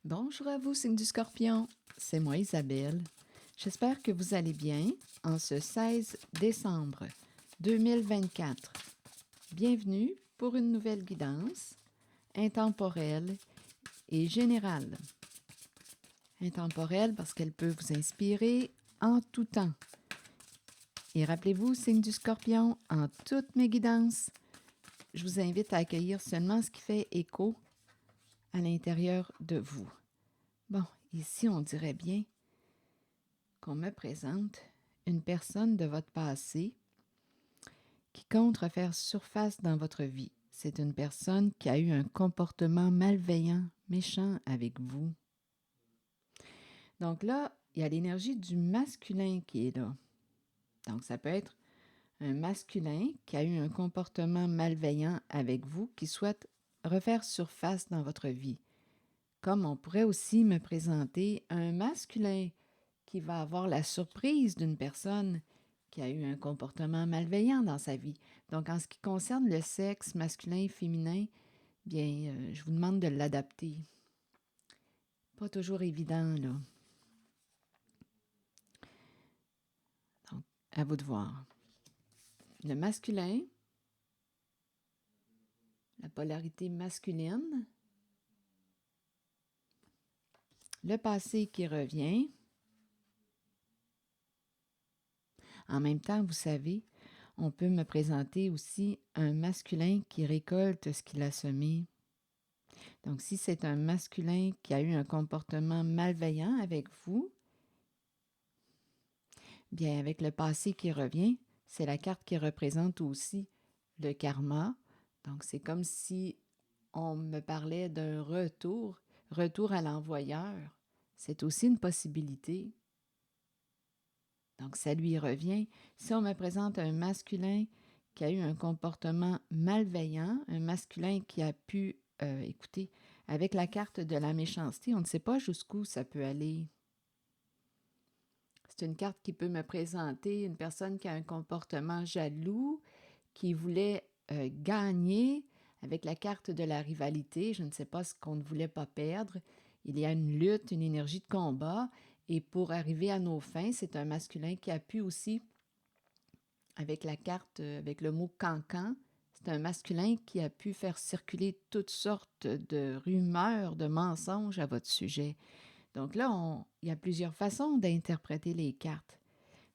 Bonjour à vous, signe du Scorpion. C'est moi, Isabelle. J'espère que vous allez bien en ce 16 décembre 2024. Bienvenue pour une nouvelle guidance intemporelle et générale. Intemporelle parce qu'elle peut vous inspirer en tout temps. Et rappelez-vous, signe du Scorpion, en toutes mes guidances, je vous invite à accueillir seulement ce qui fait écho à l'intérieur de vous. Bon, ici, on dirait bien qu'on me présente une personne de votre passé qui compte refaire surface dans votre vie. C'est une personne qui a eu un comportement malveillant, méchant avec vous. Donc là, il y a l'énergie du masculin qui est là. Donc ça peut être un masculin qui a eu un comportement malveillant avec vous, qui souhaite refaire surface dans votre vie. Comme on pourrait aussi me présenter un masculin qui va avoir la surprise d'une personne qui a eu un comportement malveillant dans sa vie. Donc, en ce qui concerne le sexe masculin et féminin, bien, je vous demande de l'adapter. Pas toujours évident, là. Donc, à vous de voir. Le masculin, la polarité masculine, le passé qui revient. En même temps, vous savez, on peut me présenter aussi un masculin qui récolte ce qu'il a semé. Donc, si c'est un masculin qui a eu un comportement malveillant avec vous, bien, avec le passé qui revient, c'est la carte qui représente aussi le karma. Donc, c'est comme si on me parlait d'un retour à l'envoyeur. C'est aussi une possibilité. Donc, ça lui revient. Si on me présente un masculin qui a eu un comportement malveillant, un masculin qui a pu, écoutez, avec la carte de la méchanceté, on ne sait pas jusqu'où ça peut aller. C'est une carte qui peut me présenter une personne qui a un comportement jaloux, qui voulait gagner avec la carte de la rivalité. Je ne sais pas ce qu'on ne voulait pas perdre. Il y a une lutte, une énergie de combat. Et pour arriver à nos fins, c'est un masculin qui a pu aussi, avec la carte, avec le mot cancan, c'est un masculin qui a pu faire circuler toutes sortes de rumeurs, de mensonges à votre sujet. Donc là, il y a plusieurs façons d'interpréter les cartes.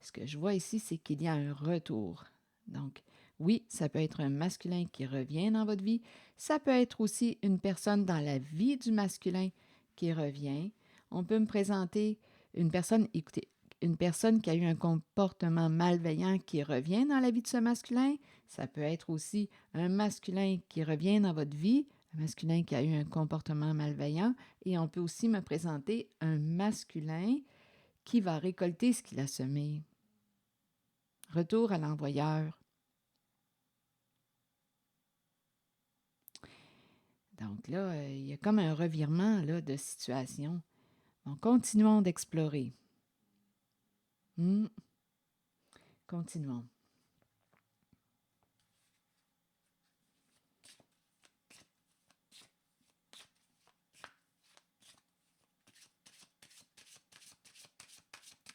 Ce que je vois ici, c'est qu'il y a un retour. Donc, oui, ça peut être un masculin qui revient dans votre vie. Ça peut être aussi une personne dans la vie du masculin qui revient. On peut me présenter une personne, écoutez, une personne qui a eu un comportement malveillant qui revient dans la vie de ce masculin. Ça peut être aussi un masculin qui revient dans votre vie, un masculin qui a eu un comportement malveillant. Et on peut aussi me présenter un masculin qui va récolter ce qu'il a semé. Retour à l'envoyeur. Donc là, il y a comme un revirement là, de situation. Donc, continuons d'explorer. Continuons.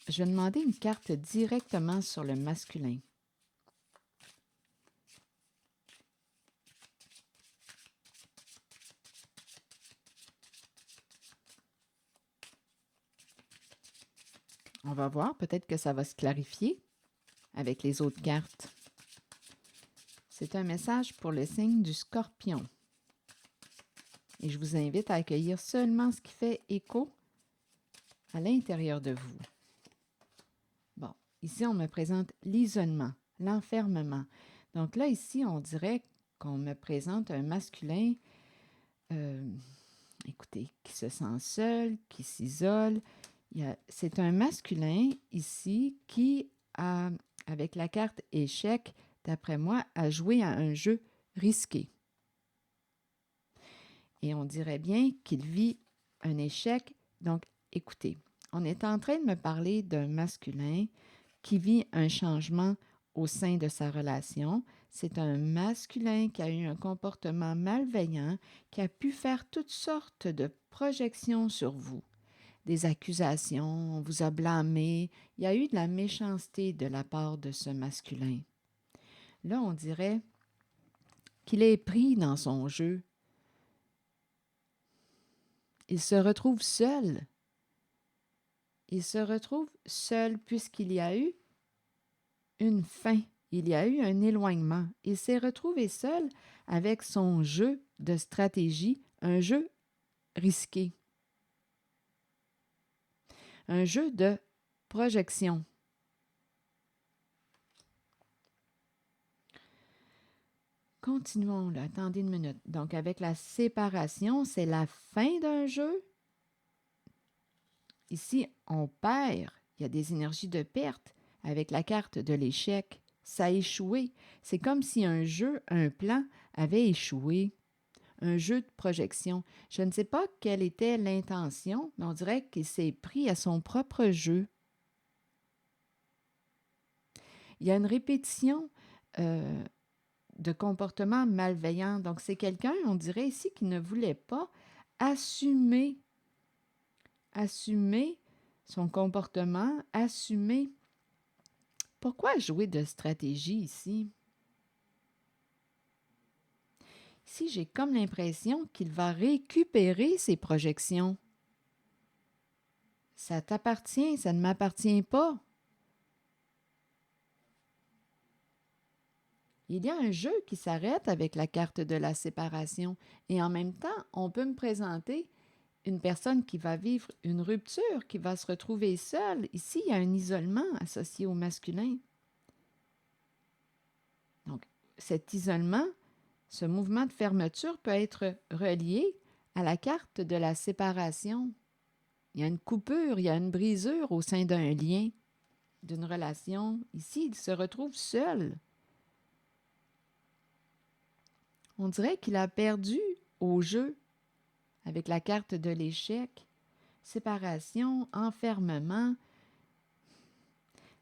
Je vais demander une carte directement sur le masculin. On va voir, peut-être que ça va se clarifier avec les autres cartes. C'est un message pour le signe du Scorpion. Et je vous invite à accueillir seulement ce qui fait écho à l'intérieur de vous. Bon, ici, on me présente l'isolement, l'enfermement. Donc là, ici, on dirait qu'on me présente un masculin, écoutez, qui se sent seul, qui s'isole. C'est un masculin ici qui a, avec la carte échec, d'après moi, a joué à un jeu risqué. Et on dirait bien qu'il vit un échec. Donc, écoutez, on est en train de me parler d'un masculin qui vit un changement au sein de sa relation. C'est un masculin qui a eu un comportement malveillant, qui a pu faire toutes sortes de projections sur vous. Des accusations, on vous a blâmé, il y a eu de la méchanceté de la part de ce masculin. Là, on dirait qu'il est pris dans son jeu. Il se retrouve seul. Il se retrouve seul puisqu'il y a eu une fin. Il y a eu un éloignement. Il s'est retrouvé seul avec son jeu de stratégie, un jeu risqué, un jeu de projection. Continuons là, attendez une minute. Donc avec la séparation, c'est la fin d'un jeu. Ici, on perd. Il y a des énergies de perte avec la carte de l'échec. Ça a échoué. C'est comme si un jeu, un plan avait échoué. Un jeu de projection. Je ne sais pas quelle était l'intention, mais on dirait qu'il s'est pris à son propre jeu. Il y a une répétition de comportements malveillants. Donc, c'est quelqu'un, on dirait ici, qui ne voulait pas assumer son comportement, assumer. Pourquoi jouer de stratégie ici? Ici, j'ai comme l'impression qu'il va récupérer ses projections. Ça t'appartient, ça ne m'appartient pas. Il y a un jeu qui s'arrête avec la carte de la séparation et en même temps, on peut me présenter une personne qui va vivre une rupture, qui va se retrouver seule. Ici, il y a un isolement associé au masculin. Donc, cet isolement, ce mouvement de fermeture peut être relié à la carte de la séparation. Il y a une coupure, il y a une brisure au sein d'un lien, d'une relation. Ici, il se retrouve seul. On dirait qu'il a perdu au jeu avec la carte de l'échec. Séparation, enfermement.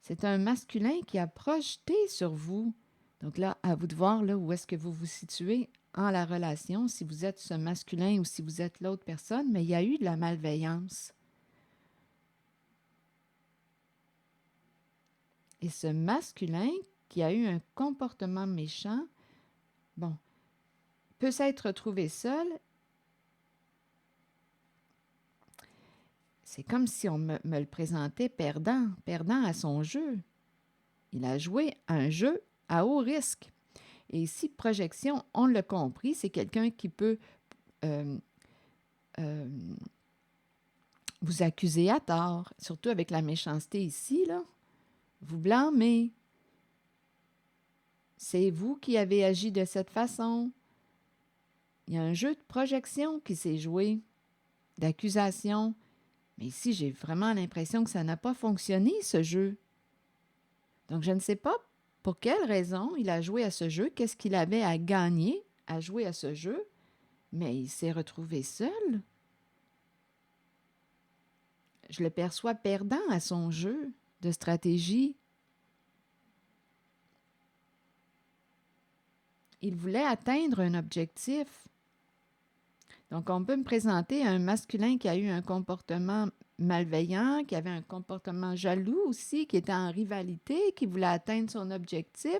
C'est un masculin qui a projeté sur vous. Donc là, à vous de voir là, où est-ce que vous vous situez en la relation, si vous êtes ce masculin ou si vous êtes l'autre personne, mais il y a eu de la malveillance. Et ce masculin qui a eu un comportement méchant, bon, peut s'être retrouvé seul. C'est comme si on me le présentait perdant à son jeu. Il a joué un jeu à haut risque. Et ici, projection, on l'a compris, c'est quelqu'un qui peut vous accuser à tort, surtout avec la méchanceté ici, là. Vous blâmez. C'est vous qui avez agi de cette façon. Il y a un jeu de projection qui s'est joué, d'accusation. Mais ici, j'ai vraiment l'impression que ça n'a pas fonctionné, ce jeu. Donc, je ne sais pas pour quelle raison il a joué à ce jeu, qu'est-ce qu'il avait à gagner à jouer à ce jeu, mais il s'est retrouvé seul. Je le perçois perdant à son jeu de stratégie. Il voulait atteindre un objectif. Donc, on peut me présenter un masculin qui a eu un comportement malveillant, qui avait un comportement jaloux aussi, qui était en rivalité, qui voulait atteindre son objectif,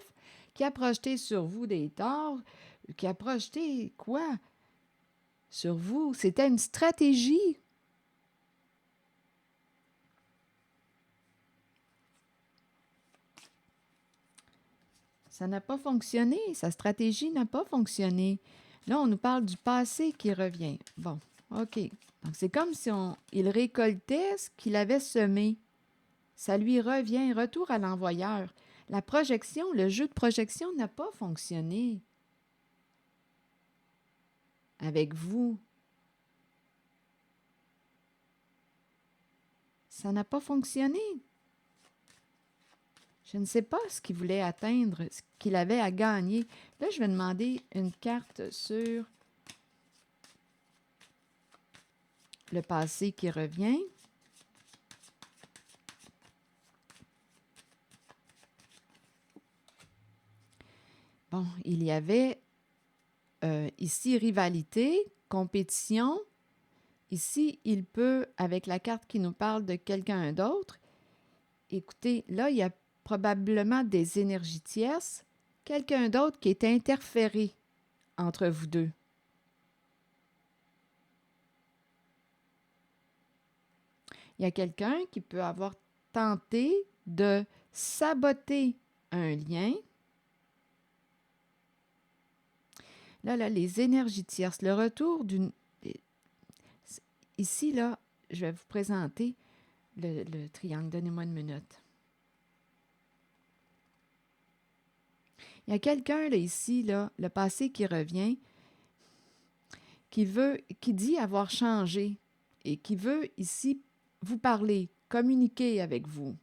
qui a projeté sur vous des torts, qui a projeté quoi sur vous? C'était une stratégie. Ça n'a pas fonctionné, sa stratégie n'a pas fonctionné. Là, on nous parle du passé qui revient. Bon, OK. Donc, c'est comme si il récoltait ce qu'il avait semé. Ça lui revient, retour à l'envoyeur. La projection, le jeu de projection n'a pas fonctionné avec vous. Ça n'a pas fonctionné. Je ne sais pas ce qu'il voulait atteindre, ce qu'il avait à gagner. Là, je vais demander une carte sur le passé qui revient. Bon, Bon, il y avait ici rivalité, compétition. Ici, il peut, avec la carte qui nous parle de quelqu'un d'autre, écoutez, là, il y a probablement des énergies tierces, quelqu'un d'autre qui est interféré entre vous deux. Il y a quelqu'un qui peut avoir tenté de saboter un lien. Là, les énergies tierces, le retour d'une... Ici, là, je vais vous présenter le triangle. Donnez-moi une minute. Il y a quelqu'un, là, ici, là, le passé qui revient, qui dit avoir changé et qui veut, ici, vous parler, communiquer avec vous.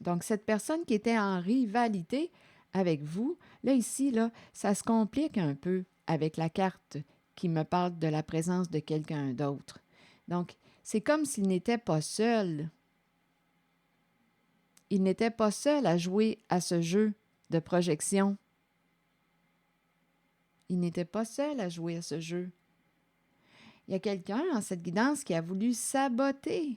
Donc, cette personne qui était en rivalité avec vous, là, ici, là, ça se complique un peu avec la carte qui me parle de la présence de quelqu'un d'autre. Donc, c'est comme s'il n'était pas seul. Il n'était pas seul à jouer à ce jeu de projection. Il n'était pas seul à jouer à ce jeu. Il y a quelqu'un en cette guidance qui a voulu saboter.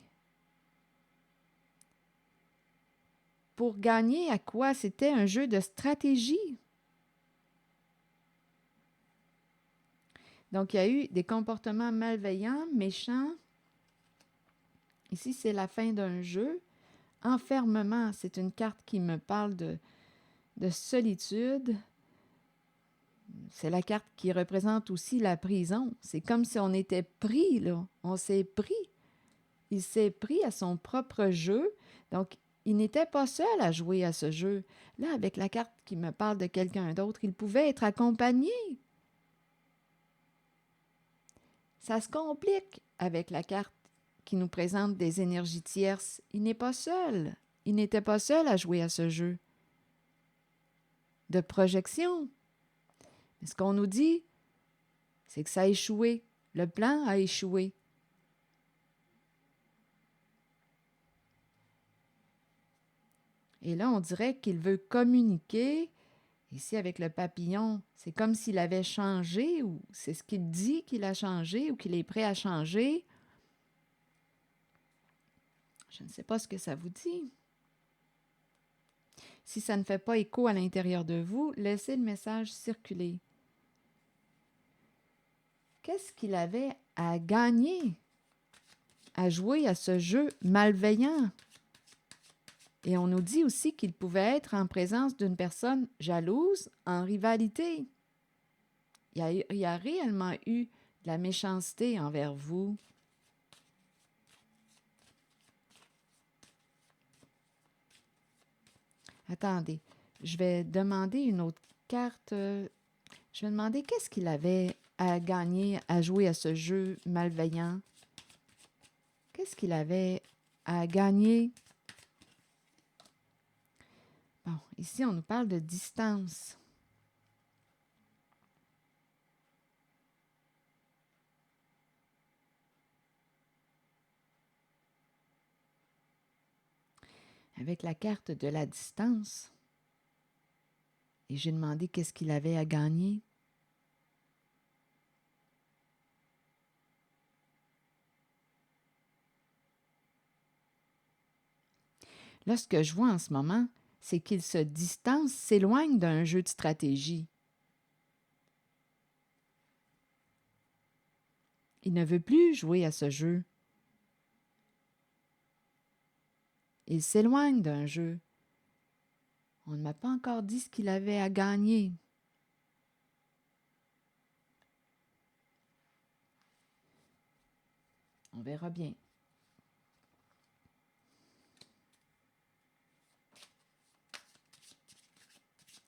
Pour gagner à quoi? C'était un jeu de stratégie. Donc, il y a eu des comportements malveillants, méchants. Ici, c'est la fin d'un jeu. Enfermement, c'est une carte qui me parle de solitude. C'est la carte qui représente aussi la prison. C'est comme si on était pris, là. On s'est pris. Il s'est pris à son propre jeu. Donc, il n'était pas seul à jouer à ce jeu. Là, avec la carte qui me parle de quelqu'un d'autre, il pouvait être accompagné. Ça se complique avec la carte qui nous présente des énergies tierces. Il n'est pas seul. Il n'était pas seul à jouer à ce jeu de projection. Mais ce qu'on nous dit, c'est que ça a échoué. Le plan a échoué. Et là, on dirait qu'il veut communiquer. Ici, avec le papillon, c'est comme s'il avait changé, ou c'est ce qu'il dit qu'il a changé, ou qu'il est prêt à changer. Je ne sais pas ce que ça vous dit. Si ça ne fait pas écho à l'intérieur de vous, laissez le message circuler. Qu'est-ce qu'il avait à gagner à jouer à ce jeu malveillant? Et on nous dit aussi qu'il pouvait être en présence d'une personne jalouse, en rivalité. Il y a réellement eu de la méchanceté envers vous. Attendez, je vais demander une autre carte. Je vais demander qu'est-ce qu'il avait à gagner à jouer à ce jeu malveillant. Qu'est-ce qu'il avait à gagner? Bon, ici, on nous parle de distance. Avec la carte de la distance. Et j'ai demandé qu'est-ce qu'il avait à gagner. Là, ce que je vois en ce moment, c'est qu'il se distance, s'éloigne d'un jeu de stratégie. Il ne veut plus jouer à ce jeu. Il s'éloigne d'un jeu. On ne m'a pas encore dit ce qu'il avait à gagner. On verra bien.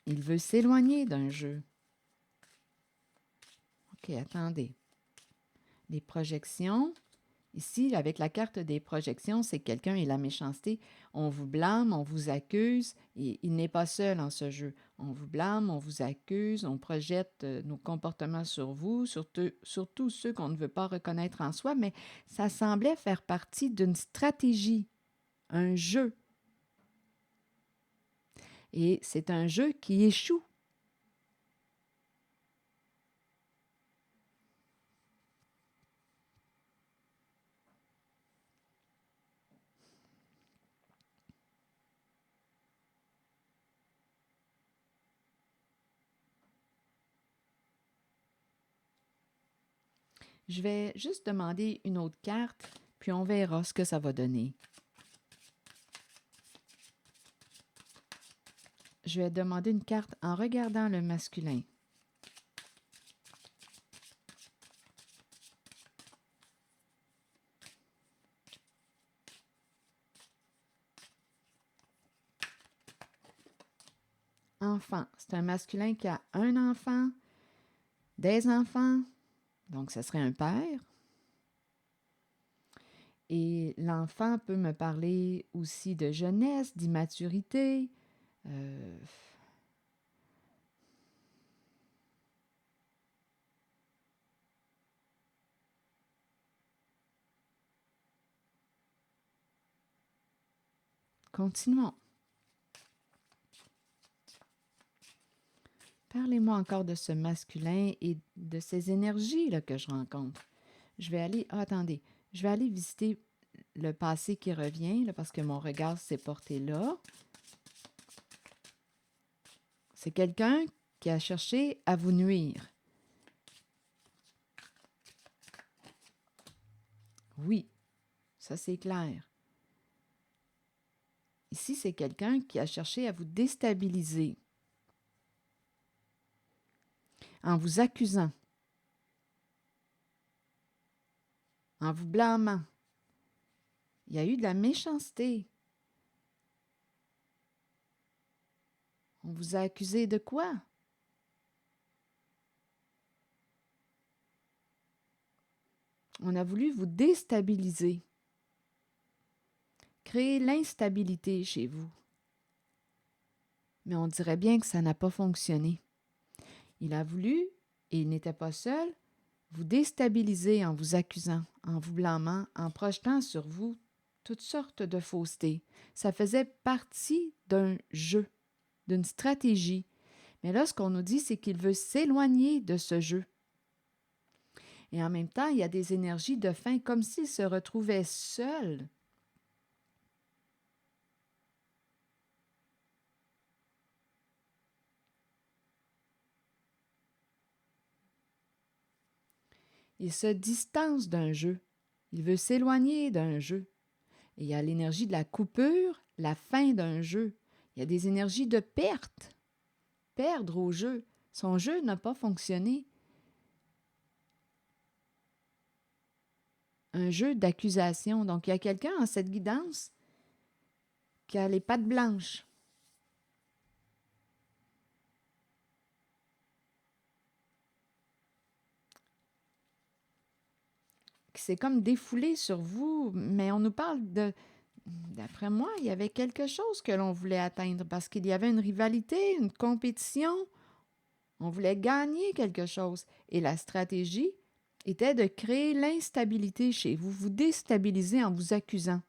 Il veut s'éloigner d'un jeu. OK, attendez. Les projections. Ici, avec la carte des projections, c'est quelqu'un et la méchanceté. On vous blâme, on vous accuse. Et il n'est pas seul en ce jeu. On vous blâme, on vous accuse, on projette nos comportements sur vous, surtout ceux qu'on ne veut pas reconnaître en soi, mais ça semblait faire partie d'une stratégie, un jeu. Et c'est un jeu qui échoue. Je vais juste demander une autre carte, puis on verra ce que ça va donner. Je vais demander une carte en regardant le masculin. Enfant, c'est un masculin qui a un enfant, des enfants, donc ce serait un père. Et l'enfant peut me parler aussi de jeunesse, d'immaturité. euh, Continuons. Parlez-moi encore de ce masculin et de ces énergies là, que je rencontre. Je vais aller... Ah, attendez. Je vais aller visiter le passé qui revient, là, parce que mon regard s'est porté là. C'est quelqu'un qui a cherché à vous nuire. Oui, ça c'est clair. Ici, c'est quelqu'un qui a cherché à vous déstabiliser en vous accusant, en vous blâmant. Il y a eu de la méchanceté. On vous a accusé de quoi? On a voulu vous déstabiliser, créer l'instabilité chez vous. Mais on dirait bien que ça n'a pas fonctionné. Il a voulu, et il n'était pas seul, vous déstabiliser en vous accusant, en vous blâmant, en projetant sur vous toutes sortes de faussetés. Ça faisait partie d'un jeu, d'une stratégie. Mais là, ce qu'on nous dit, c'est qu'il veut s'éloigner de ce jeu. Et en même temps, il y a des énergies de faim, comme s'il se retrouvait seul. Il se distance d'un jeu. Il veut s'éloigner d'un jeu. Et il y a l'énergie de la coupure, la fin d'un jeu. Il y a des énergies de perte. Perdre au jeu. Son jeu n'a pas fonctionné. Un jeu d'accusation. Donc, il y a quelqu'un en cette guidance qui a les pattes blanches. Qui s'est comme défoulé sur vous, mais on nous parle de... D'après moi, il y avait quelque chose que l'on voulait atteindre parce qu'il y avait une rivalité, une compétition. On voulait gagner quelque chose. Et la stratégie était de créer l'instabilité chez vous, vous déstabiliser en vous accusant.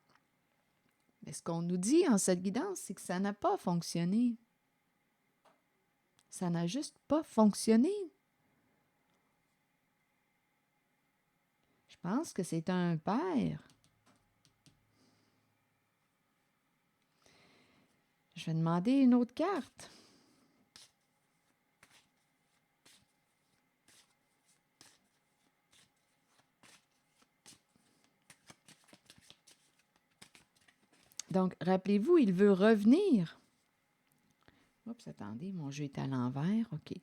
Mais ce qu'on nous dit en cette guidance, c'est que ça n'a pas fonctionné. Ça n'a juste pas fonctionné. Je pense que c'est un père. Je vais demander une autre carte. Donc, rappelez-vous, il veut revenir. Oups, attendez, mon jeu est à l'envers. OK.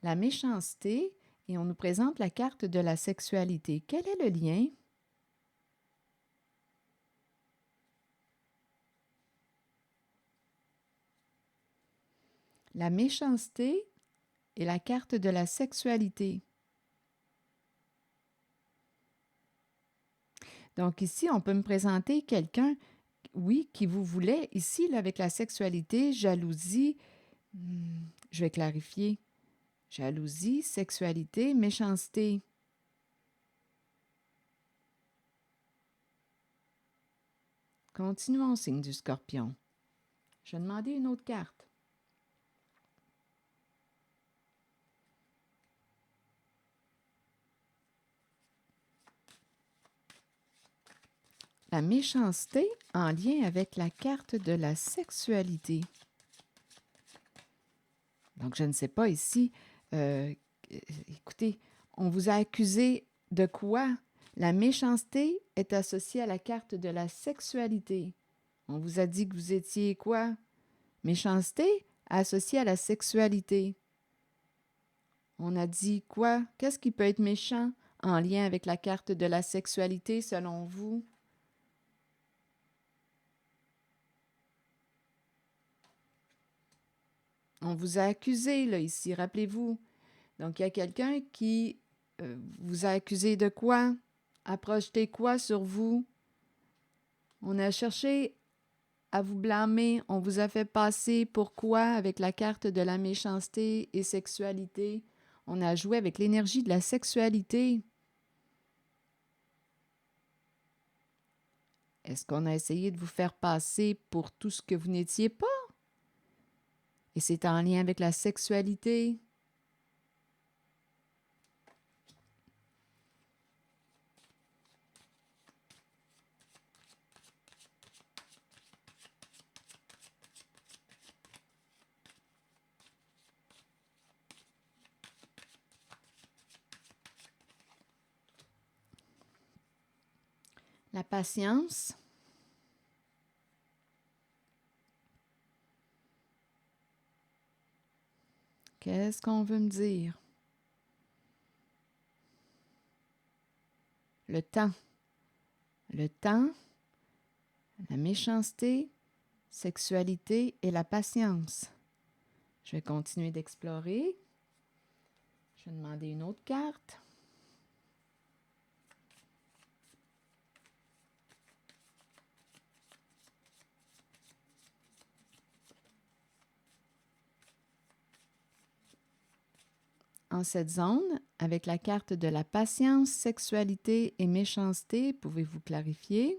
La méchanceté, et on nous présente la carte de la sexualité. Quel est le lien? La méchanceté et la carte de la sexualité. Donc ici, on peut me présenter quelqu'un, oui, qui vous voulait, ici, là, avec la sexualité, jalousie, je vais clarifier, jalousie, sexualité, méchanceté. Continuons, signe du Scorpion. Je vais demander une autre carte. la méchanceté en lien avec la carte de la sexualité. Donc, je ne sais pas ici. euh, Écoutez, on vous a accusé de quoi? La méchanceté est associée à la carte de la sexualité. On vous a dit que vous étiez quoi? Méchanceté associée à la sexualité. On a dit quoi? Qu'est-ce qui peut être méchant en lien avec la carte de la sexualité selon vous? On vous a accusé, là, ici, rappelez-vous. Donc, il y a quelqu'un qui vous a accusé de quoi? A projeté quoi sur vous? On a cherché à vous blâmer. On vous a fait passer pour quoi avec la carte de la méchanceté et sexualité? On a joué avec l'énergie de la sexualité. Est-ce qu'on a essayé de vous faire passer pour tout ce que vous n'étiez pas? Et c'est en lien avec la sexualité. La patience. Qu'est-ce qu'on veut me dire? Le temps. Le temps, la méchanceté, sexualité et la patience. Je vais continuer d'explorer. Je vais demander une autre carte. En cette zone, avec la carte de la patience, sexualité et méchanceté, pouvez-vous clarifier?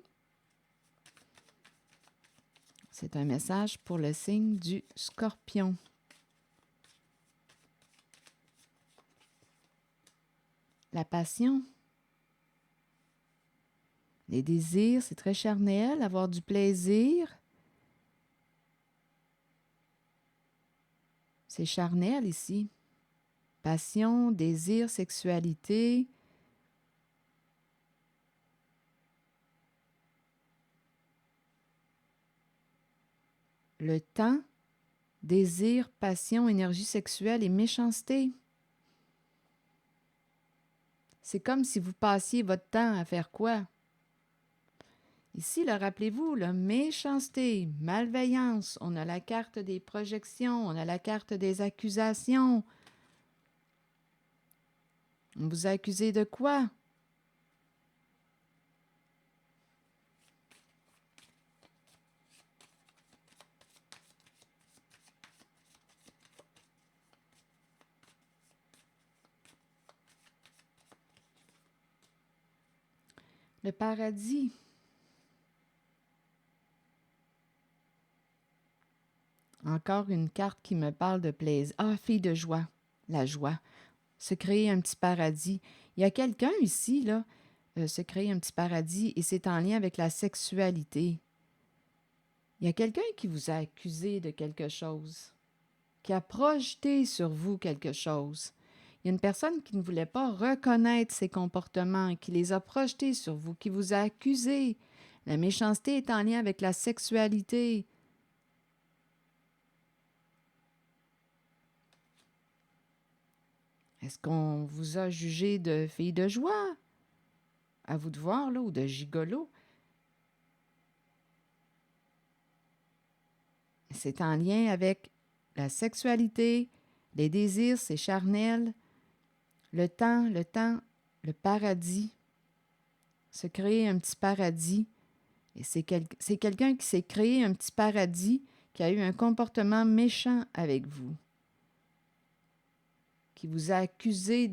C'est un message pour le signe du Scorpion. La passion. Les désirs, c'est très charnel, avoir du plaisir. C'est charnel ici. Passion, désir, sexualité. Le temps, désir, passion, énergie sexuelle et méchanceté. C'est comme si vous passiez votre temps à faire quoi? Ici, là, rappelez-vous, la méchanceté, malveillance, on a la carte des projections, on a la carte des accusations. On vous a accusé de quoi? Le paradis. Encore une carte qui me parle de plaisir. Ah, fille de joie. La joie. Se créer un petit paradis. Il y a quelqu'un ici, là, se créer un petit paradis et c'est en lien avec la sexualité. Il y a quelqu'un qui vous a accusé de quelque chose, qui a projeté sur vous quelque chose. Il y a une personne qui ne voulait pas reconnaître ses comportements, qui les a projetés sur vous, qui vous a accusé. La méchanceté est en lien avec la sexualité. Est-ce qu'on vous a jugé de fille de joie? À vous de voir, là, ou de gigolo? C'est en lien avec la sexualité, les désirs, c'est charnel, le temps, le paradis, se créer un petit paradis. Et c'est quelqu'un qui s'est créé un petit paradis, qui a eu un comportement méchant avec vous, qui vous a accusé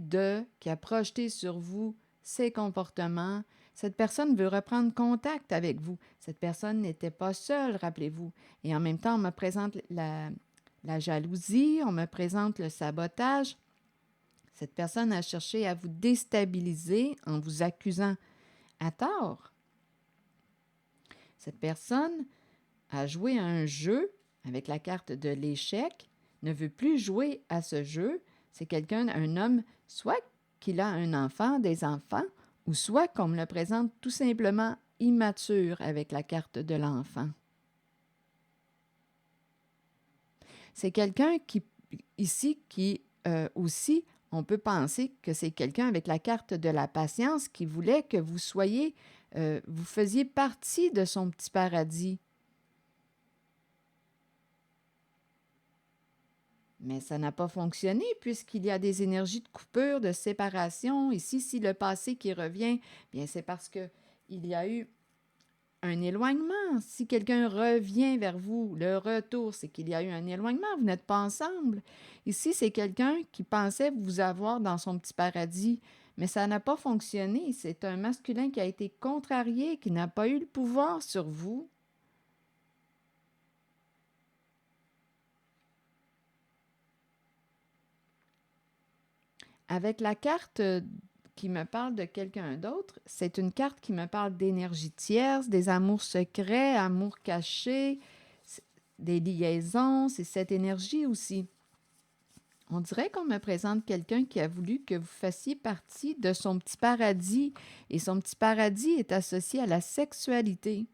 qui a projeté sur vous ses comportements. Cette personne veut reprendre contact avec vous. Cette personne n'était pas seule, rappelez-vous. Et en même temps, on me présente la jalousie, on me présente le sabotage. Cette personne a cherché à vous déstabiliser en vous accusant à tort. Cette personne a joué à un jeu avec la carte de l'échec, ne veut plus jouer à ce jeu. C'est quelqu'un, un homme, soit qu'il a un enfant, des enfants, ou soit qu'on me le présente tout simplement immature avec la carte de l'enfant. C'est quelqu'un qui aussi, on peut penser que c'est quelqu'un avec la carte de la patience qui voulait que vous soyez, vous faisiez partie de son petit paradis. Mais ça n'a pas fonctionné puisqu'il y a des énergies de coupure, de séparation. Ici, si le passé qui revient, bien c'est parce qu'il y a eu un éloignement. Si quelqu'un revient vers vous, le retour, c'est qu'il y a eu un éloignement, vous n'êtes pas ensemble. Ici, c'est quelqu'un qui pensait vous avoir dans son petit paradis, mais ça n'a pas fonctionné. C'est un masculin qui a été contrarié, qui n'a pas eu le pouvoir sur vous. Avec la carte qui me parle de quelqu'un d'autre, c'est une carte qui me parle d'énergie tierce, des amours secrets, amours cachés, des liaisons, c'est cette énergie aussi. On dirait qu'on me présente quelqu'un qui a voulu que vous fassiez partie de son petit paradis, et son petit paradis est associé à la sexualité.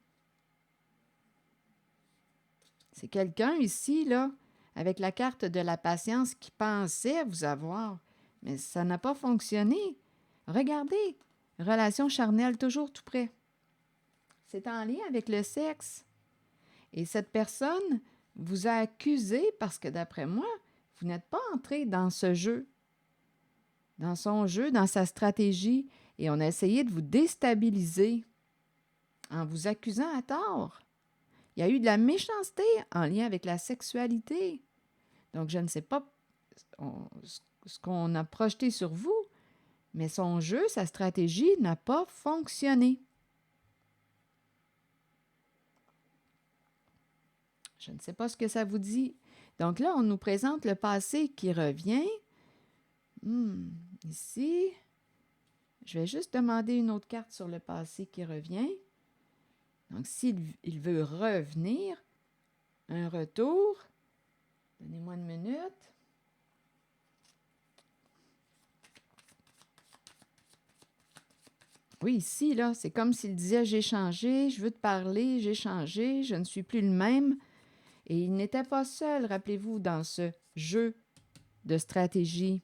C'est quelqu'un ici, là, avec la carte de la patience qui pensait vous avoir, mais ça n'a pas fonctionné. Regardez, relation charnelle toujours tout près. C'est en lien avec le sexe. Et cette personne vous a accusé parce que, d'après moi, vous n'êtes pas entré dans ce jeu, dans son jeu, dans sa stratégie, et on a essayé de vous déstabiliser en vous accusant à tort. Il y a eu de la méchanceté en lien avec la sexualité. Donc, je ne sais pas ce qu'on a projeté sur vous, mais son jeu, sa stratégie n'a pas fonctionné. Je ne sais pas ce que ça vous dit. Donc là, on nous présente le passé qui revient. Ici, je vais juste demander une autre carte sur le passé qui revient. Donc, s'il veut revenir, un retour, donnez-moi une minute. Oui, ici, là, c'est comme s'il disait « J'ai changé, je veux te parler, j'ai changé, je ne suis plus le même ». Et il n'était pas seul, rappelez-vous, dans ce jeu de stratégie.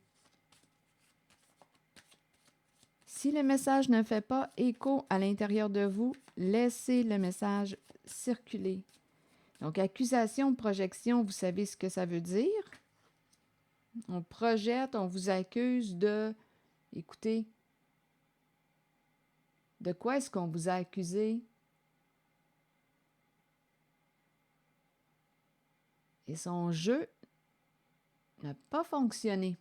Si le message ne fait pas écho à l'intérieur de vous, laissez le message circuler. Donc, accusation, projection, vous savez ce que ça veut dire? On projette, on vous accuse de... Écoutez, de quoi est-ce qu'on vous a accusé? Et son jeu n'a pas fonctionné.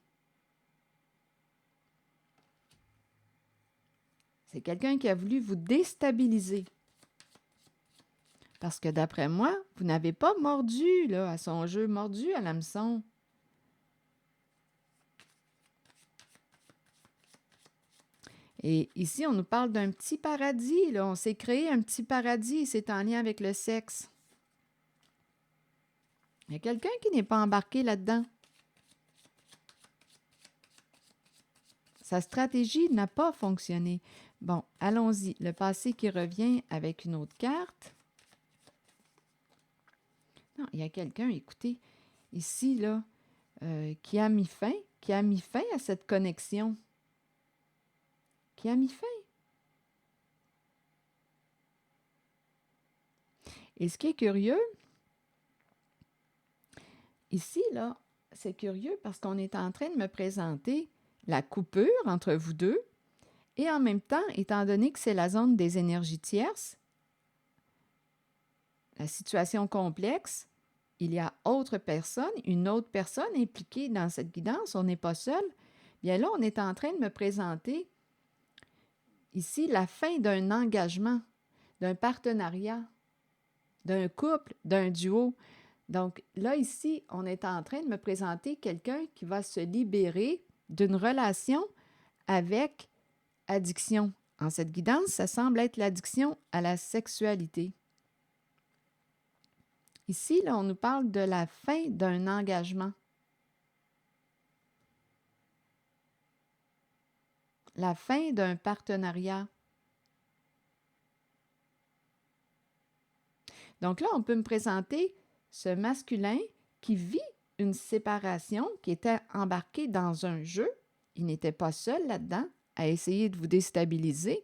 C'est quelqu'un qui a voulu vous déstabiliser. Parce que d'après moi, vous n'avez pas mordu là, à son jeu, mordu à l'hameçon. Et ici, on nous parle d'un petit paradis. Là. On s'est créé un petit paradis et c'est en lien avec le sexe. Il y a quelqu'un qui n'est pas embarqué là-dedans. Sa stratégie n'a pas fonctionné. Bon, allons-y. Le passé qui revient avec une autre carte. Non, il y a quelqu'un, écoutez, ici, là, qui a mis fin à cette connexion. Qui a mis fin. Et ce qui est curieux, ici, là, c'est curieux parce qu'on est en train de me présenter la coupure entre vous deux et en même temps, étant donné que c'est la zone des énergies tierces, la situation complexe, il y a une autre personne impliquée dans cette guidance, on n'est pas seul. Bien là, on est en train de me présenter ici la fin d'un engagement, d'un partenariat, d'un couple, d'un duo. Donc là, ici, on est en train de me présenter quelqu'un qui va se libérer d'une relation avec addiction. En cette guidance, ça semble être l'addiction à la sexualité. Ici, là, on nous parle de la fin d'un engagement. La fin d'un partenariat. Donc là, on peut me présenter ce masculin qui vit une séparation, qui était embarqué dans un jeu. Il n'était pas seul là-dedans à essayer de vous déstabiliser.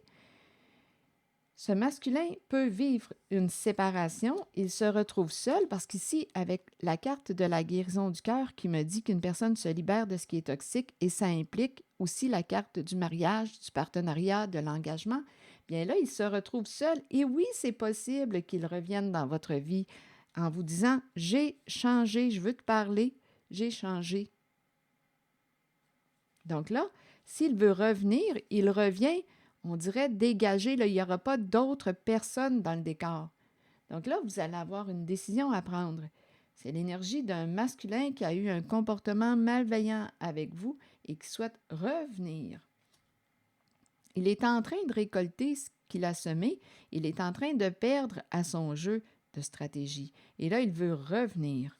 Ce masculin peut vivre une séparation. Il se retrouve seul parce qu'ici, avec la carte de la guérison du cœur qui me dit qu'une personne se libère de ce qui est toxique et ça implique aussi la carte du mariage, du partenariat, de l'engagement, bien là, il se retrouve seul. Et oui, c'est possible qu'il revienne dans votre vie en vous disant « J'ai changé, je veux te parler, j'ai changé ». Donc là, s'il veut revenir, il revient, on dirait dégagé, là, il n'y aura pas d'autres personnes dans le décor. Donc là, vous allez avoir une décision à prendre. C'est l'énergie d'un masculin qui a eu un comportement malveillant avec vous et qui souhaite revenir. Il est en train de récolter ce qu'il a semé, il est en train de perdre à son jeu de stratégie. Et là, il veut revenir.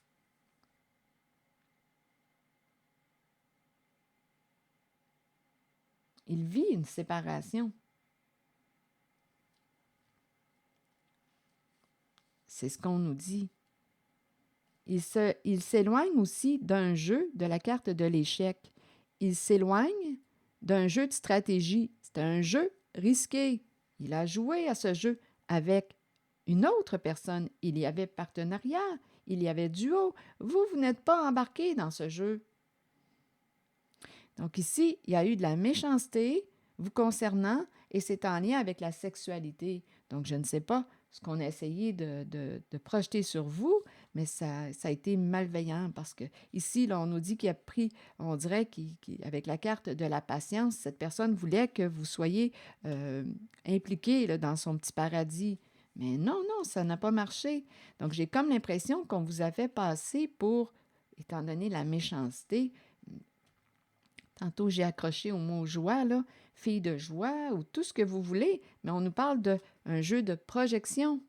Il vit une séparation. C'est ce qu'on nous dit. Il s'éloigne aussi d'un jeu de la carte de l'échec. Il s'éloigne d'un jeu de stratégie. C'est un jeu risqué. Il a joué à ce jeu avec une autre personne. Il y avait partenariat, il y avait duo. Vous n'êtes pas embarqué dans ce jeu. Donc ici, il y a eu de la méchanceté vous concernant et c'est en lien avec la sexualité. Donc, je ne sais pas ce qu'on a essayé de projeter sur vous, mais ça a été malveillant parce que ici, là, on nous dit qu'il a pris, on dirait qu'avec la carte de la patience, cette personne voulait que vous soyez impliqué là, dans son petit paradis. Mais non, non, ça n'a pas marché. Donc, j'ai comme l'impression qu'on vous a fait passer pour, étant donné la méchanceté, tantôt j'ai accroché au mot joie, là, fille de joie ou tout ce que vous voulez, mais on nous parle d'un jeu de projection,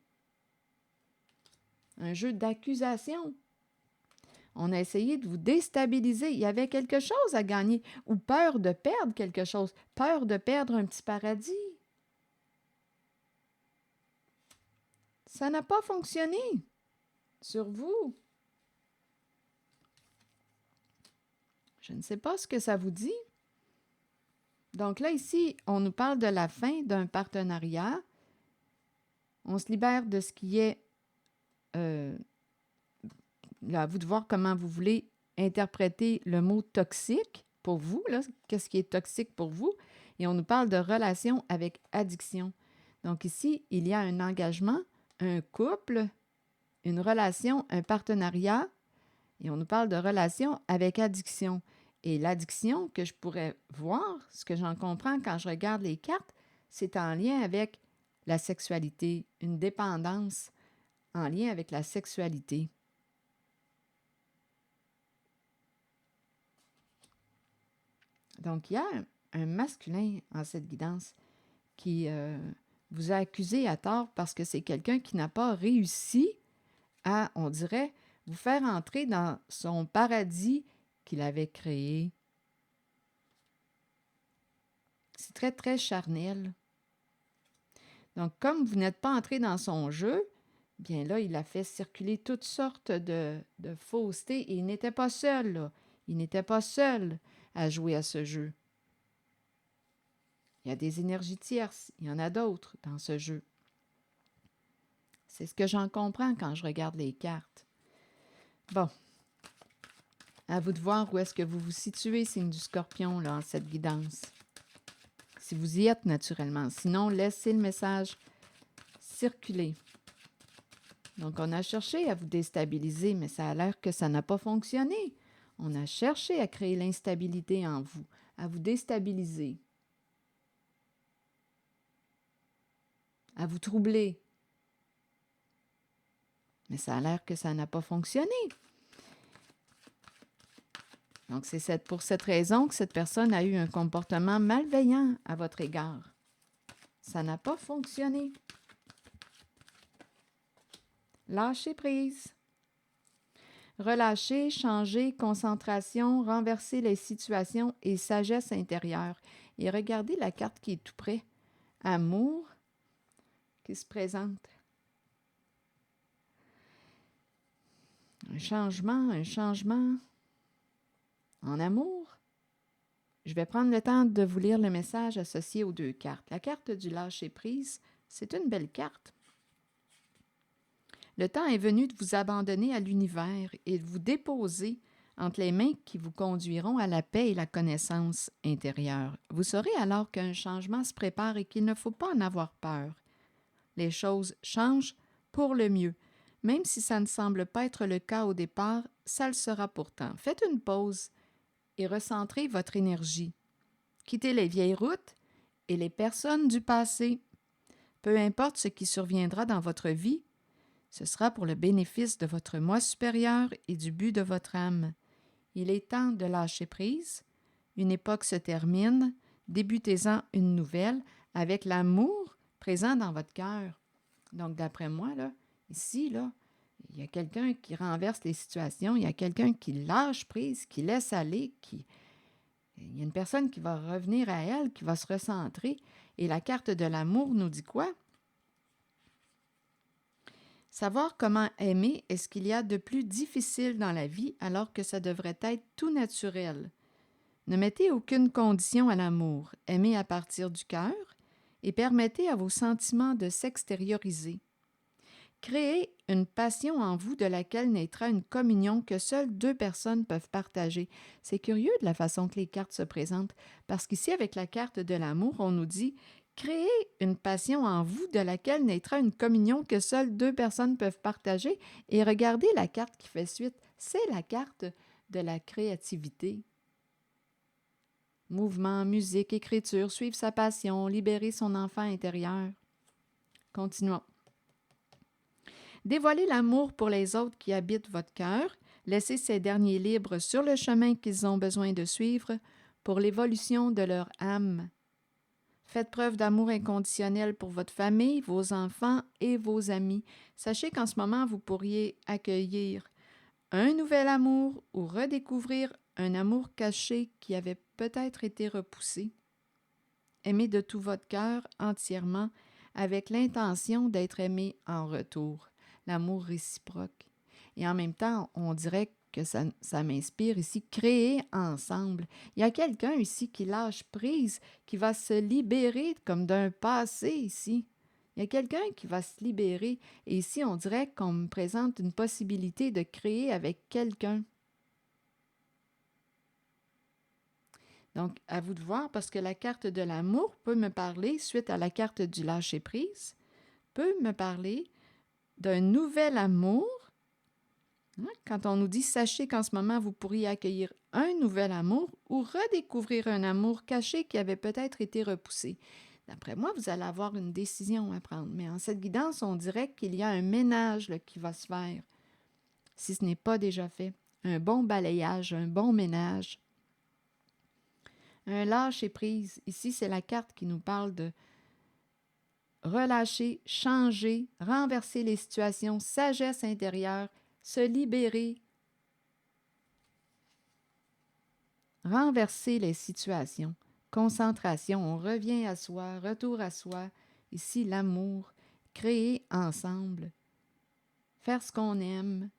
un jeu d'accusation. On a essayé de vous déstabiliser. Il y avait quelque chose à gagner ou peur de perdre quelque chose, peur de perdre un petit paradis. Ça n'a pas fonctionné sur vous. Je ne sais pas ce que ça vous dit. Donc là, ici, on nous parle de la fin d'un partenariat. On se libère de ce qui est... là, à vous de voir comment vous voulez interpréter le mot toxique pour vous. Qu'est-ce qui est toxique pour vous? Et on nous parle de relation avec addiction. Donc ici, il y a un engagement, un couple, une relation, un partenariat. Et on nous parle de relation avec addiction. Et l'addiction que je pourrais voir, ce que j'en comprends quand je regarde les cartes, c'est en lien avec la sexualité, une dépendance en lien avec la sexualité. Donc, il y a un masculin en cette guidance qui vous a accusé à tort parce que c'est quelqu'un qui n'a pas réussi à, on dirait, vous faire entrer dans son paradis qu'il avait créé. C'est très, très charnel. Donc, comme vous n'êtes pas entré dans son jeu, bien là, il a fait circuler toutes sortes de faussetés et il n'était pas seul, là. Il n'était pas seul à jouer à ce jeu. Il y a des énergies tierces, il y en a d'autres dans ce jeu. C'est ce que j'en comprends quand je regarde les cartes. Bon, à vous de voir où est-ce que vous vous situez, signe du Scorpion, là, en cette guidance. Si vous y êtes naturellement. Sinon, laissez le message circuler. Donc, on a cherché à vous déstabiliser, mais ça a l'air que ça n'a pas fonctionné. On a cherché à créer l'instabilité en vous, à vous déstabiliser, à vous troubler. Mais ça a l'air que ça n'a pas fonctionné. Donc, c'est pour cette raison que cette personne a eu un comportement malveillant à votre égard. Ça n'a pas fonctionné. Lâchez prise. Relâcher, changer, concentration, renverser les situations et sagesse intérieure. Et regardez la carte qui est tout près. Amour qui se présente. Un changement en amour. Je vais prendre le temps de vous lire le message associé aux deux cartes. La carte du lâcher-prise, c'est une belle carte. Le temps est venu de vous abandonner à l'univers et de vous déposer entre les mains qui vous conduiront à la paix et la connaissance intérieure. Vous saurez alors qu'un changement se prépare et qu'il ne faut pas en avoir peur. Les choses changent pour le mieux. Même si ça ne semble pas être le cas au départ, ça le sera pourtant. Faites une pause et recentrez votre énergie. Quittez les vieilles routes et les personnes du passé. Peu importe ce qui surviendra dans votre vie, ce sera pour le bénéfice de votre moi supérieur et du but de votre âme. Il est temps de lâcher prise. Une époque se termine. Débutez-en une nouvelle avec l'amour présent dans votre cœur. Donc, d'après moi, là, ici, là, il y a quelqu'un qui renverse les situations, il y a quelqu'un qui lâche prise, qui laisse aller, il y a une personne qui va revenir à elle, qui va se recentrer. Et la carte de l'amour nous dit quoi? Savoir comment aimer est ce qu'il y a de plus difficile dans la vie alors que ça devrait être tout naturel. Ne mettez aucune condition à l'amour. Aimez à partir du cœur et permettez à vos sentiments de s'extérioriser. Créez une passion en vous de laquelle naîtra une communion que seules deux personnes peuvent partager. C'est curieux de la façon que les cartes se présentent, parce qu'ici, avec la carte de l'amour, on nous dit « Créez une passion en vous de laquelle naîtra une communion que seules deux personnes peuvent partager. » Et regardez la carte qui fait suite. C'est la carte de la créativité. Mouvement, musique, écriture, suivre sa passion, libérer son enfant intérieur. Continuons. Dévoilez l'amour pour les autres qui habitent votre cœur. Laissez ces derniers libres sur le chemin qu'ils ont besoin de suivre pour l'évolution de leur âme. Faites preuve d'amour inconditionnel pour votre famille, vos enfants et vos amis. Sachez qu'en ce moment, vous pourriez accueillir un nouvel amour ou redécouvrir un amour caché qui avait peut-être été repoussé. Aimez de tout votre cœur entièrement avec l'intention d'être aimé en retour. L'amour réciproque. Et en même temps, on dirait que ça m'inspire ici, créer ensemble. Il y a quelqu'un ici qui lâche prise, qui va se libérer comme d'un passé ici. Il y a quelqu'un qui va se libérer. Et ici, on dirait qu'on me présente une possibilité de créer avec quelqu'un. Donc, à vous de voir, parce que la carte de l'amour peut me parler, suite à la carte du lâcher-prise, peut me parler d'un nouvel amour. Quand on nous dit « Sachez qu'en ce moment, vous pourriez accueillir un nouvel amour ou redécouvrir un amour caché qui avait peut-être été repoussé. » D'après moi, vous allez avoir une décision à prendre. Mais en cette guidance, on dirait qu'il y a un ménage là, qui va se faire, si ce n'est pas déjà fait. Un bon balayage, un bon ménage. Un lâcher-prise. Ici, c'est la carte qui nous parle de relâcher, changer, renverser les situations, sagesse intérieure, se libérer, renverser les situations, concentration, on revient à soi, retour à soi, ici l'amour, créer ensemble, faire ce qu'on aime.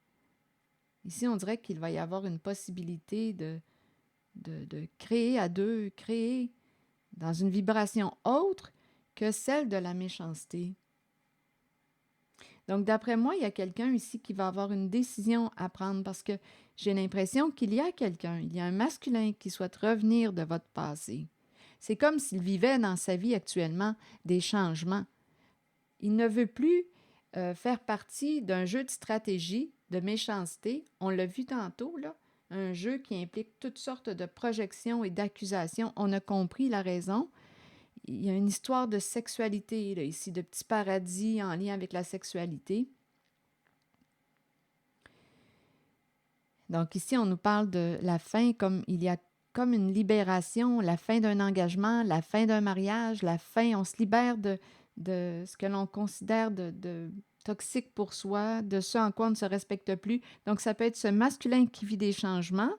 Ici, on dirait qu'il va y avoir une possibilité de créer à deux, créer dans une vibration autre que celle de la méchanceté. Donc, d'après moi, il y a quelqu'un ici qui va avoir une décision à prendre parce que j'ai l'impression qu'il y a quelqu'un, il y a un masculin qui souhaite revenir de votre passé. C'est comme s'il vivait dans sa vie actuellement des changements. Il ne veut plus faire partie d'un jeu de stratégie, de méchanceté. On l'a vu tantôt, là, un jeu qui implique toutes sortes de projections et d'accusations. On a compris la raison. Il y a une histoire de sexualité, là, ici, de petits paradis en lien avec la sexualité. Donc ici, on nous parle de la fin, comme il y a comme une libération, la fin d'un engagement, la fin d'un mariage, la fin, on se libère de ce que l'on considère toxique pour soi, de ce en quoi on ne se respecte plus. Donc, ça peut être ce masculin qui vit des changements.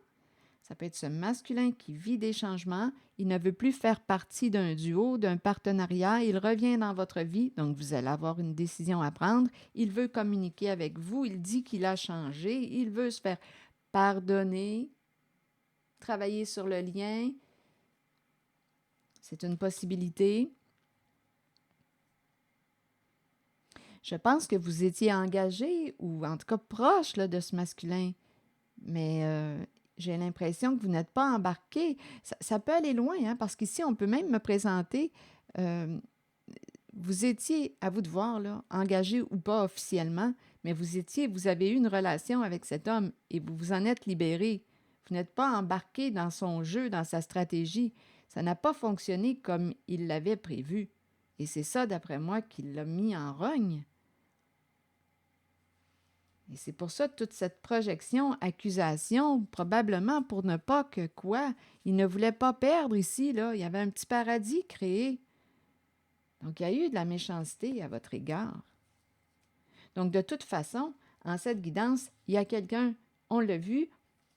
Ça peut être ce masculin qui vit des changements. Il ne veut plus faire partie d'un duo, d'un partenariat. Il revient dans votre vie. Donc, vous allez avoir une décision à prendre. Il veut communiquer avec vous. Il dit qu'il a changé. Il veut se faire pardonner, travailler sur le lien. C'est une possibilité. Je pense que vous étiez engagé ou en tout cas proche là, de ce masculin, mais j'ai l'impression que vous n'êtes pas embarqué. Ça peut aller loin, hein, parce qu'ici, on peut même me présenter, euh, vous étiez, à vous de voir, là, engagé ou pas officiellement, mais vous avez eu une relation avec cet homme et vous vous en êtes libéré. Vous n'êtes pas embarqué dans son jeu, dans sa stratégie. Ça n'a pas fonctionné comme il l'avait prévu. Et c'est ça, d'après moi, qui l'a mis en rogne. Et c'est pour ça toute cette projection, accusation, probablement pour ne pas que quoi? Il ne voulait pas perdre ici, là. Il y avait un petit paradis créé. Donc, il y a eu de la méchanceté à votre égard. Donc, de toute façon, en cette guidance, il y a quelqu'un, on l'a vu,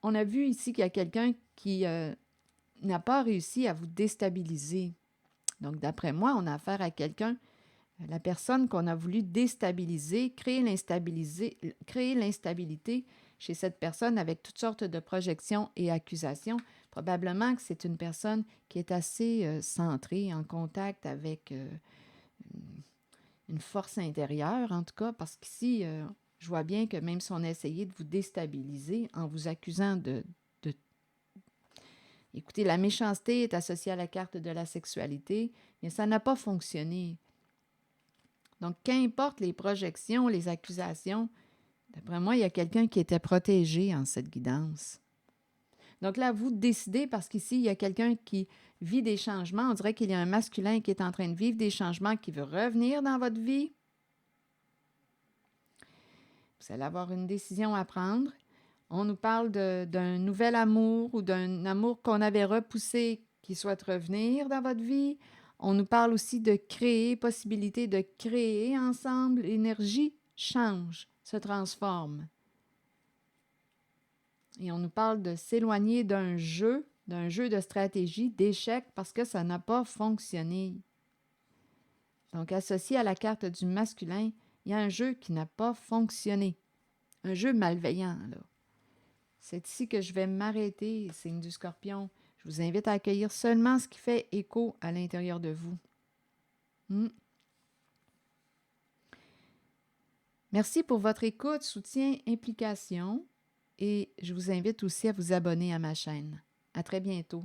on a vu ici qu'il y a quelqu'un qui n'a pas réussi à vous déstabiliser. Donc, d'après moi, on a affaire à quelqu'un, la personne qu'on a voulu déstabiliser, créer l'instabilité chez cette personne avec toutes sortes de projections et accusations. Probablement que c'est une personne qui est assez centrée, en contact avec une force intérieure, en tout cas, parce qu'ici, je vois bien que même si on a essayé de vous déstabiliser en vous accusant de... Écoutez, la méchanceté est associée à la carte de la sexualité, mais ça n'a pas fonctionné. Donc, qu'importe les projections, les accusations, d'après moi, il y a quelqu'un qui était protégé en cette guidance. Donc là, vous décidez, parce qu'ici, il y a quelqu'un qui vit des changements. On dirait qu'il y a un masculin qui est en train de vivre des changements, qui veut revenir dans votre vie. Vous allez avoir une décision à prendre. On nous parle d'un nouvel amour ou d'un amour qu'on avait repoussé qui souhaite revenir dans votre vie. On nous parle aussi de créer, possibilité de créer ensemble. L'énergie change, se transforme. Et on nous parle de s'éloigner d'un jeu de stratégie, d'échec, parce que ça n'a pas fonctionné. Donc, associé à la carte du masculin, il y a un jeu qui n'a pas fonctionné. Un jeu malveillant, là. C'est ici que je vais m'arrêter, signe du Scorpion. Je vous invite à accueillir seulement ce qui fait écho à l'intérieur de vous. Merci pour votre écoute, soutien, implication et je vous invite aussi à vous abonner à ma chaîne. À très bientôt.